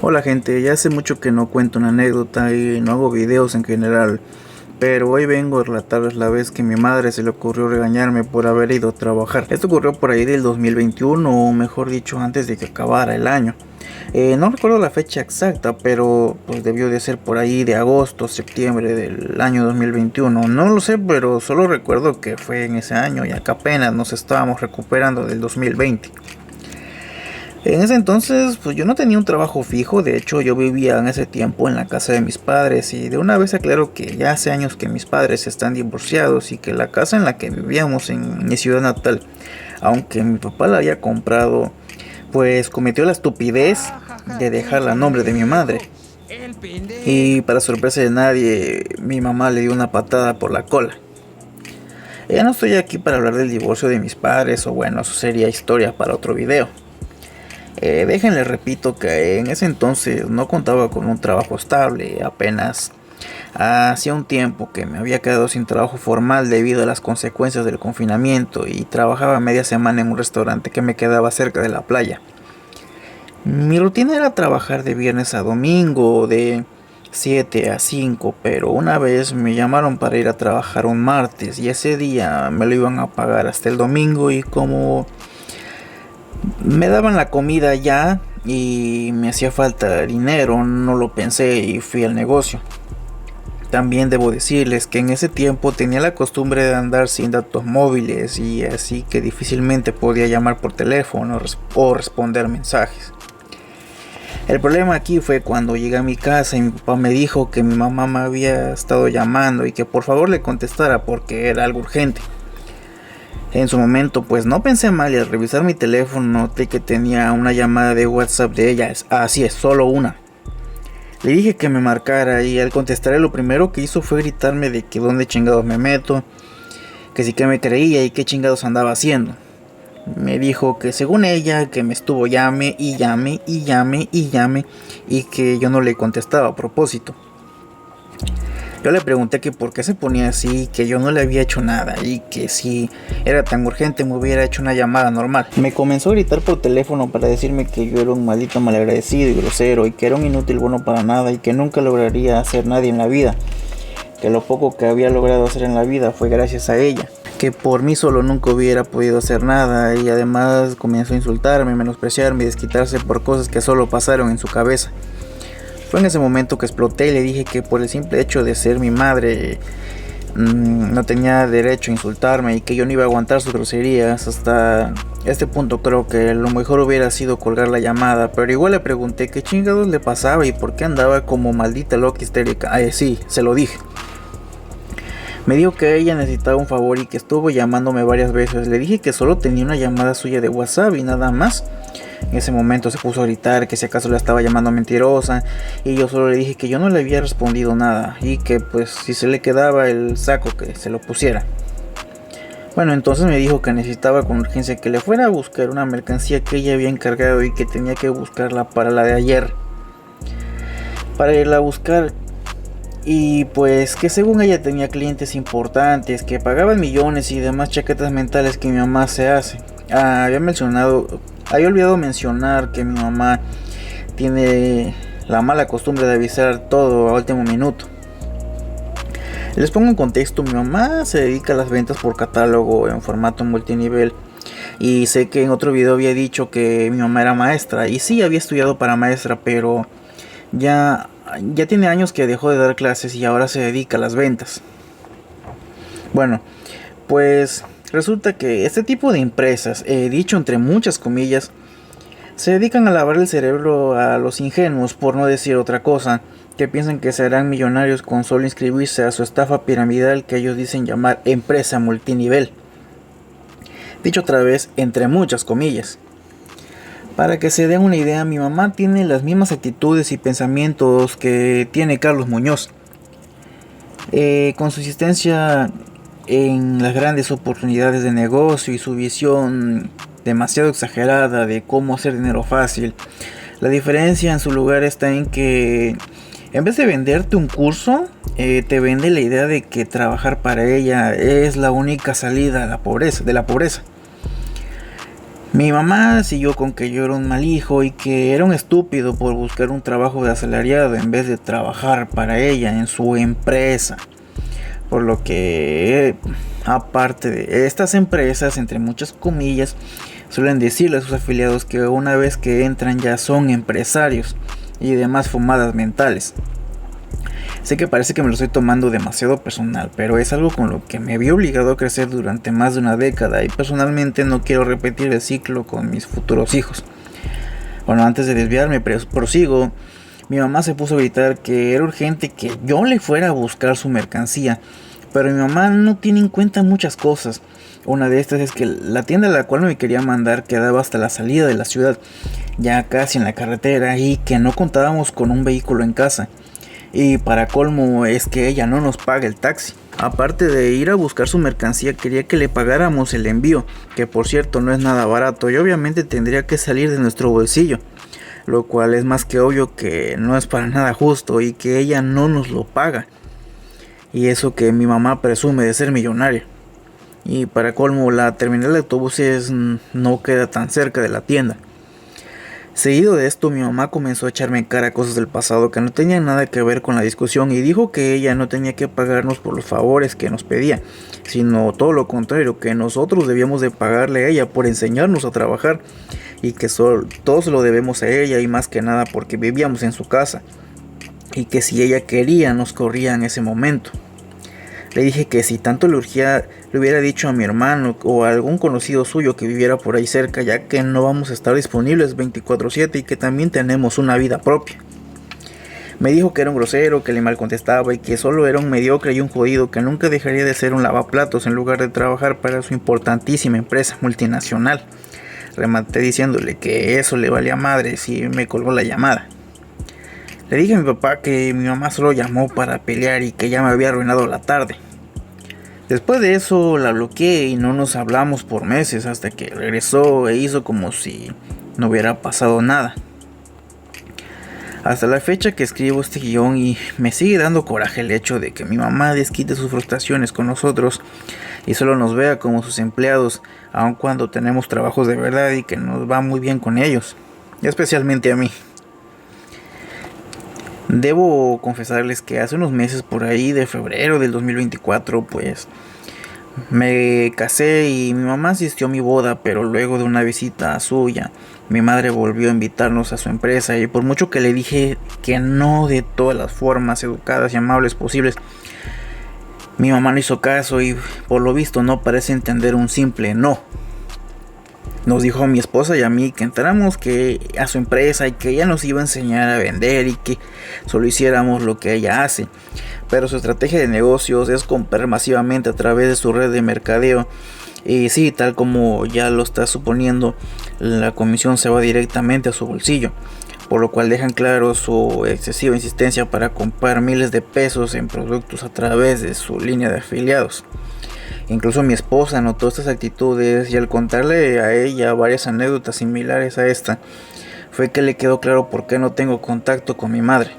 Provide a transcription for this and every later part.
Hola gente, ya hace mucho que no cuento una anécdota y no hago videos en general, pero hoy vengo a relatarles la vez que mi madre se le ocurrió regañarme por haber ido a trabajar. Esto ocurrió por ahí del 2021, o mejor dicho antes de que acabara el año. No recuerdo la fecha exacta, pero pues debió de ser por ahí de agosto, septiembre del año 2021. No lo sé, pero solo recuerdo que fue en ese año, ya que apenas nos estábamos recuperando del 2020. En ese entonces, pues yo no tenía un trabajo fijo. De hecho yo vivía en ese tiempo en la casa de mis padres, y de una vez aclaro que ya hace años que mis padres están divorciados y que la casa en la que vivíamos en mi ciudad natal, aunque mi papá la había comprado, pues cometió la estupidez de dejarla a nombre de mi madre. Y para sorpresa de nadie, mi mamá le dio una patada por la cola. Ya no estoy aquí para hablar del divorcio de mis padres, o bueno, eso sería historia para otro video. Déjenle repito que en ese entonces no contaba con un trabajo estable. Apenas hacía un tiempo que me había quedado sin trabajo formal debido a las consecuencias del confinamiento, y trabajaba media semana en un restaurante que me quedaba cerca de la playa. Mi rutina era trabajar de viernes a domingo de 7 a 5, pero una vez me llamaron para ir a trabajar un martes, y ese día me lo iban a pagar hasta el domingo, y como me daban la comida ya y me hacía falta dinero, no lo pensé y fui al negocio. También debo decirles que en ese tiempo tenía la costumbre de andar sin datos móviles, y así que difícilmente podía llamar por teléfono o responder mensajes. El problema aquí fue cuando llegué a mi casa y mi papá me dijo que mi mamá me había estado llamando y que por favor le contestara porque era algo urgente. En su momento pues no pensé mal, y al revisar mi teléfono noté que tenía una llamada de WhatsApp de ella. Así es, solo una. Le dije que me marcara, y al contestarle lo primero que hizo fue gritarme de que dónde chingados me meto, que sí que me creía y qué chingados andaba haciendo. Me dijo que según ella que me estuvo llame y llame y llame y llame, y que yo no le contestaba a propósito. Yo le pregunté que por qué se ponía así, que yo no le había hecho nada y que si era tan urgente me hubiera hecho una llamada normal. Me comenzó a gritar por teléfono para decirme que yo era un maldito malagradecido y grosero, y que era un inútil bueno para nada, y que nunca lograría hacer nadie en la vida, que lo poco que había logrado hacer en la vida fue gracias a ella, que por mí solo nunca hubiera podido hacer nada, y además comenzó a insultarme, menospreciarme y desquitarse por cosas que solo pasaron en su cabeza. Fue en ese momento que exploté y le dije que por el simple hecho de ser mi madre no tenía derecho a insultarme, y que yo no iba a aguantar sus groserías. Hasta este punto creo que lo mejor hubiera sido colgar la llamada, pero igual le pregunté qué chingados le pasaba y por qué andaba como maldita loca histérica. Sí, se lo dije. Me dijo que ella necesitaba un favor y que estuvo llamándome varias veces. Le dije que solo tenía una llamada suya de WhatsApp y nada más. En ese momento se puso a gritar que si acaso la estaba llamando mentirosa, y yo solo le dije que yo no le había respondido nada, y que pues si se le quedaba el saco que se lo pusiera. Bueno, entonces me dijo que necesitaba con urgencia que le fuera a buscar una mercancía que ella había encargado y que tenía que buscarla para la de ayer, para irla a buscar. Y pues que según ella tenía clientes importantes que pagaban millones y demás chaquetas mentales que mi mamá se hace. Había olvidado mencionar que mi mamá tiene la mala costumbre de avisar todo a último minuto. Les pongo en contexto: mi mamá se dedica a las ventas por catálogo en formato multinivel, y sé que en otro video había dicho que mi mamá era maestra, y sí, había estudiado para maestra, pero ya tiene años que dejó de dar clases y ahora se dedica a las ventas. Bueno, pues resulta que este tipo de empresas, dicho entre muchas comillas, se dedican a lavar el cerebro a los ingenuos, por no decir otra cosa, que piensan que serán millonarios con solo inscribirse a su estafa piramidal que ellos dicen llamar empresa multinivel. Dicho otra vez, entre muchas comillas. Para que se den una idea, mi mamá tiene las mismas actitudes y pensamientos que tiene Carlos Muñoz. Con su insistencia en las grandes oportunidades de negocio y su visión demasiado exagerada de cómo hacer dinero fácil. La diferencia en su lugar está en que en vez de venderte un curso, te vende la idea de que trabajar para ella es la única salida a la pobreza, de la pobreza. Mi mamá siguió con que yo era un mal hijo y que era un estúpido por buscar un trabajo de asalariado en vez de trabajar para ella en su empresa. Por lo que, aparte de estas empresas, entre muchas comillas, suelen decirle a sus afiliados que una vez que entran ya son empresarios y demás fumadas mentales. Sé que parece que me lo estoy tomando demasiado personal, pero es algo con lo que me vi obligado a crecer durante más de una década y personalmente no quiero repetir el ciclo con mis futuros hijos. Bueno, antes de desviarme, prosigo. Mi mamá se puso a gritar que era urgente que yo le fuera a buscar su mercancía, pero mi mamá no tiene en cuenta muchas cosas. Una de estas es que la tienda a la cual me quería mandar quedaba hasta la salida de la ciudad, ya casi en la carretera, y que no contábamos con un vehículo en casa. Y para colmo es que ella no nos paga el taxi. Aparte de ir a buscar su mercancía, quería que le pagáramos el envío, que por cierto no es nada barato y obviamente tendría que salir de nuestro bolsillo, lo cual es más que obvio que no es para nada justo y que ella no nos lo paga. Y eso que mi mamá presume de ser millonaria. Y para colmo, la terminal de autobuses no queda tan cerca de la tienda. Seguido de esto, mi mamá comenzó a echarme en cara cosas del pasado que no tenían nada que ver con la discusión y dijo que ella no tenía que pagarnos por los favores que nos pedía, sino todo lo contrario, que nosotros debíamos de pagarle a ella por enseñarnos a trabajar y que todos lo debemos a ella y más que nada porque vivíamos en su casa y que si ella quería nos corría en ese momento. Le dije que si tanto le urgía, le hubiera dicho a mi hermano o a algún conocido suyo que viviera por ahí cerca, ya que no vamos a estar disponibles 24/7 y que también tenemos una vida propia. Me dijo que era un grosero, que le mal contestaba y que solo era un mediocre y un jodido, que nunca dejaría de ser un lavaplatos en lugar de trabajar para su importantísima empresa multinacional. Rematé diciéndole que eso le valía madres y me colgó la llamada. Le dije a mi papá que mi mamá solo llamó para pelear y que ya me había arruinado la tarde. Después de eso la bloqueé y no nos hablamos por meses hasta que regresó e hizo como si no hubiera pasado nada. Hasta la fecha que escribo este guión y me sigue dando coraje el hecho de que mi mamá desquite sus frustraciones con nosotros y solo nos vea como sus empleados, aun cuando tenemos trabajos de verdad y que nos va muy bien con ellos, y especialmente a mí. Debo confesarles que hace unos meses por ahí de febrero del 2024 pues me casé y mi mamá asistió a mi boda, pero luego de una visita suya mi madre volvió a invitarnos a su empresa y por mucho que le dije que no de todas las formas educadas y amables posibles, mi mamá no hizo caso y por lo visto no parece entender un simple no. Nos dijo a mi esposa y a mí que entráramos a su empresa y que ella nos iba a enseñar a vender y que solo hiciéramos lo que ella hace. Pero su estrategia de negocios es comprar masivamente a través de su red de mercadeo. Y sí, tal como ya lo está suponiendo, la comisión se va directamente a su bolsillo. Por lo cual dejan claro su excesiva insistencia para comprar miles de pesos en productos a través de su línea de afiliados. Incluso mi esposa notó estas actitudes y al contarle a ella varias anécdotas similares a esta, fue que le quedó claro por qué no tengo contacto con mi madre.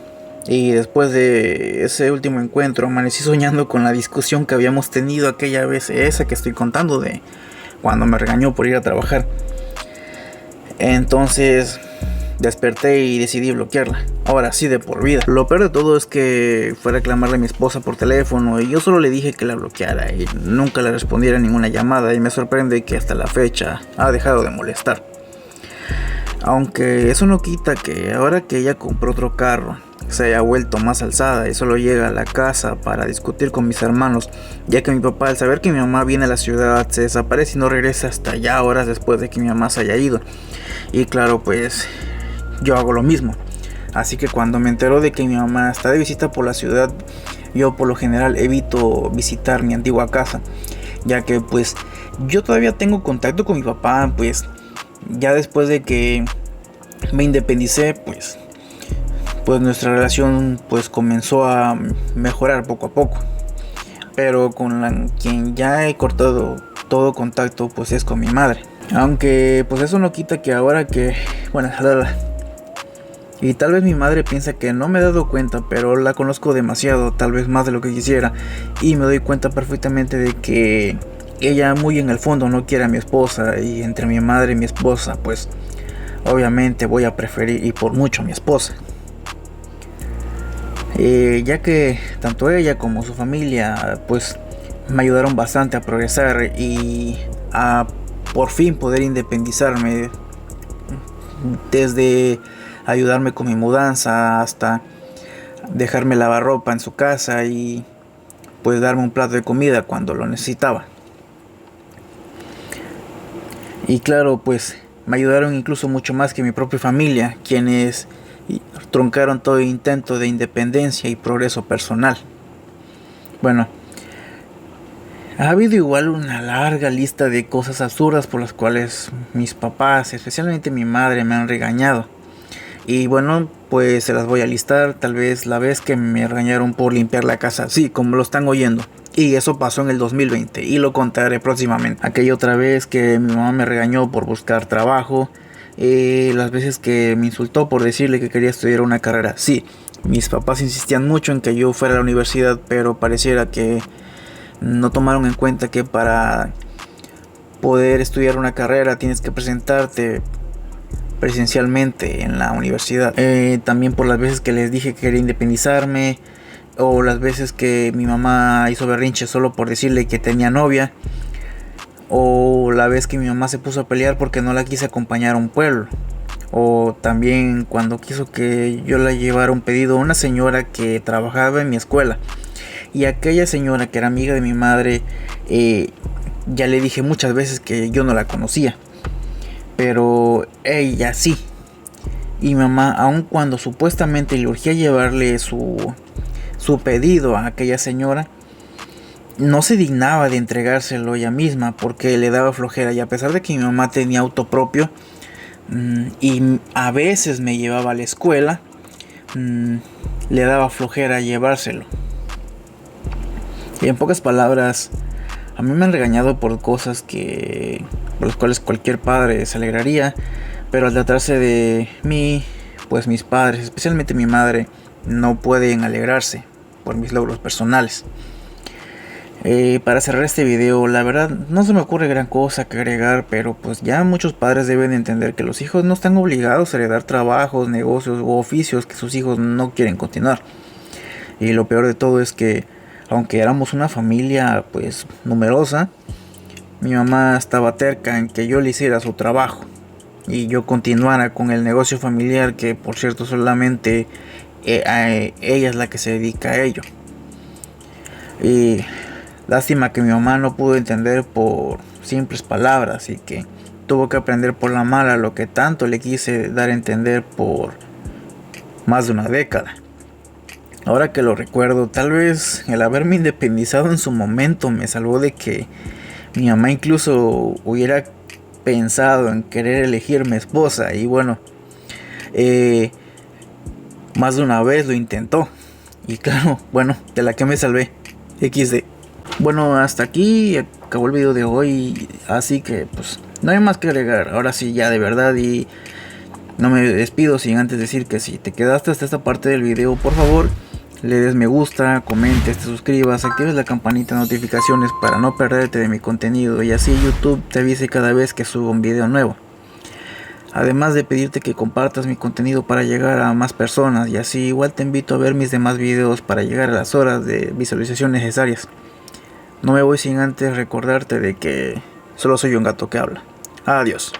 Y después de ese último encuentro amanecí soñando con la discusión que habíamos tenido aquella vez, esa que estoy contando de cuando me regañó por ir a trabajar. Entonces desperté y decidí bloquearla, ahora sí de por vida. Lo peor de todo es que fue a reclamarle a mi esposa por teléfono y yo solo le dije que la bloqueara y nunca le respondiera ninguna llamada, y me sorprende que hasta la fecha ha dejado de molestar. Aunque eso no quita que ahora que ella compró otro carro se haya vuelto más alzada y solo llega a la casa para discutir con mis hermanos, ya que mi papá, al saber que mi mamá viene a la ciudad, se desaparece y no regresa hasta ya horas después de que mi mamá se haya ido. Y claro, pues yo hago lo mismo. Así que cuando me entero de que mi mamá está de visita por la ciudad, yo por lo general evito visitar mi antigua casa, ya que pues yo todavía tengo contacto con mi papá, pues ya después de que me independicé, pues nuestra relación pues comenzó a mejorar poco a poco. Pero con quien ya he cortado todo contacto pues es con mi madre. Aunque pues eso no quita que ahora que, y tal vez mi madre piensa que no me he dado cuenta, pero la conozco demasiado, tal vez más de lo que quisiera, y me doy cuenta perfectamente de que ella muy en el fondo no quiere a mi esposa, y entre mi madre y mi esposa pues obviamente voy a preferir y por mucho a mi esposa. Ya que tanto ella como su familia pues me ayudaron bastante a progresar y a por fin poder independizarme, desde ayudarme con mi mudanza hasta dejarme lavar ropa en su casa y pues darme un plato de comida cuando lo necesitaba. Y claro, pues me ayudaron incluso mucho más que mi propia familia, quienes truncaron todo intento de independencia y progreso personal. Bueno, ha habido igual una larga lista de cosas absurdas por las cuales mis papás, especialmente mi madre, me han regañado. Y bueno, pues se las voy a listar. Tal vez la vez que me regañaron por limpiar la casa, sí, como lo están oyendo. Y eso pasó en el 2020 y lo contaré próximamente. Aquella otra vez que mi mamá me regañó por buscar trabajo. Las veces que me insultó por decirle que quería estudiar una carrera. Sí, mis papás insistían mucho en que yo fuera a la universidad, pero pareciera que no tomaron en cuenta que para poder estudiar una carrera tienes que presentarte presencialmente en la universidad. También por las veces que les dije que quería independizarme, o las veces que mi mamá hizo berrinche solo por decirle que tenía novia, o la vez que mi mamá se puso a pelear porque no la quise acompañar a un pueblo, o también cuando quiso que yo la llevara un pedido a una señora que trabajaba en mi escuela. Y aquella señora, que era amiga de mi madre, ya le dije muchas veces que yo no la conocía, pero ella sí. Y mamá, aun cuando supuestamente le urgía llevarle su pedido a aquella señora, no se dignaba de entregárselo ella misma porque le daba flojera. Y a pesar de que mi mamá tenía auto propio, y a veces me llevaba a la escuela, le daba flojera llevárselo. Y en pocas palabras, a mí me han regañado por cosas por las cuales cualquier padre se alegraría, pero al tratarse de mí, pues mis padres, especialmente mi madre, no pueden alegrarse por mis logros personales. Para cerrar este video, la verdad no se me ocurre gran cosa que agregar, pero pues ya muchos padres deben entender que los hijos no están obligados a heredar trabajos, negocios u oficios que sus hijos no quieren continuar. Y lo peor de todo es que, aunque éramos una familia pues numerosa, mi mamá estaba terca en que yo le hiciera su trabajo y yo continuara con el negocio familiar, que por cierto solamente ella es la que se dedica a ello. Y lástima que mi mamá no pudo entender por simples palabras y que tuvo que aprender por la mala lo que tanto le quise dar a entender por más de una década. Ahora que lo recuerdo, tal vez el haberme independizado en su momento me salvó de que mi mamá incluso hubiera pensado en querer elegirme esposa. Y bueno, más de una vez lo intentó. Y claro, bueno, de la que me salvé. XD. Bueno, hasta aquí acabó el video de hoy. Así que pues no hay más que agregar. Ahora sí, ya de verdad. Y no me despido sin antes decir que si te quedaste hasta esta parte del video, por favor, le des me gusta, comentes, te suscribas, actives la campanita de notificaciones para no perderte de mi contenido y así YouTube te avise cada vez que subo un video nuevo. Además de pedirte que compartas mi contenido para llegar a más personas, y así igual te invito a ver mis demás videos para llegar a las horas de visualización necesarias. No me voy sin antes recordarte de que solo soy un gato que habla. Adiós.